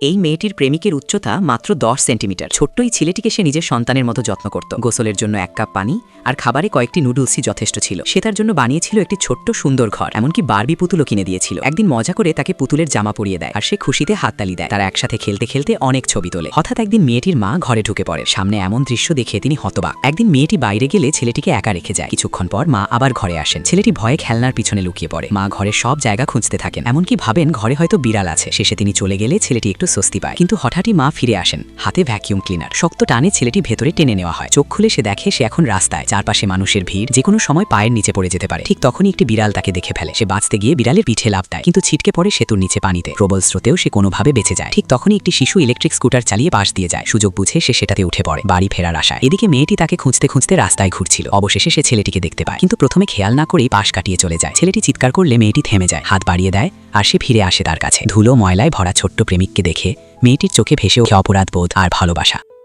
এই মেয়েটির প্রেমিকের উচ্চতা মাত্র 10 সেন্টিমিটার। ছোট্ট এই ছেলেটিকে সে নিজের সন্তানের মতো যত্ন করত। গোসলের জন্য 1 কাপ পানি আর খাবারে কয়েকটি নুডলসই যথেষ্ট ছিল। সে তার জন্য বানিয়েছিল একটি ছোট্ট সুন্দর ঘর, এমনকি বারবি পুতুলও কিনে দিয়েছিল। একদিন মজা করে তাকে পুতুলের জামা পরিয়ে দেয় আর সে খুশিতে হাততালি দেয়। তারা একসাথে খেলতে খেলতে অনেক ছবি তোলে। হঠাৎ একদিন মেয়েটির মা ঘরে ঢুকে পড়ে। সামনে এমন দৃশ্য দেখে তিনি হতবাক। একদিন মেয়েটি বাইরে গেলে ছেলেটিকে একা রেখে যায়। কিছুক্ষণ পর মা আবার ঘরে আসেন। ছেলেটি ভয়ে খেলনার পিছনে লুকিয়ে পড়ে। মা ঘরের সব জায়গা খুঁজতে থাকেন, এমনকি ভাবেন ঘরে হয়তো বিড়াল আছে। শেষে তিনি চলে গেলে ছেলেটি একটু স্বস্তি পায়। কিন্তু হঠাৎই মা ফিরে আসেন, হাতে ভ্যাকিউম ক্লিনার। শক্ত টানে ছেলেটি ভেতরে টেনে নেওয়া হয়। চোখ খুলে সে দেখে সে এখন রাস্তায়, চারপাশে মানুষের ভিড়, যে কোনো সময় পায়ের নিচে পড়ে যেতে পারে। ঠিক তখনই একটি বিড়াল তাকে দেখে ফেলে। সে বাঁচতে গিয়ে বিড়ালের পিঠে লাফ দেয়, কিন্তু ছিটকে পড়ে সেতুর নিচে পানিতে। প্রবল স্রোতেও সে কোনোভাবে বেঁচে যায়। ঠিক তখনই একটি শিশু ইলেকট্রিক স্কুটার চালিয়ে পাশ দিয়ে যায়। সুযোগ বুঝে সে সেটাতে উঠে পড়ে, বাড়ি ফেরার আশায়। এদিকে মেয়েটি তাকে খুঁজতে খুঁজতে রাস্তায় ঘুরছিল। অবশেষে সে ছেলেটিকে দেখতে পায়, কিন্তু প্রথমে খেয়াল না করেই পাশ কাটিয়ে চলে যায়। ছেলেটি চিৎকার করলে মেয়েটি থেমে যায়, হাত বাড়িয়ে দেয় আর সে ফিরে আসে তার কাছে। ধুলো ময়লায় ভরা ছোট্ট প্রেমিককে দেখে মেয়েটির চোখে ভেসে ওঠে অপরাধ বোধ আর ভালোবাসা।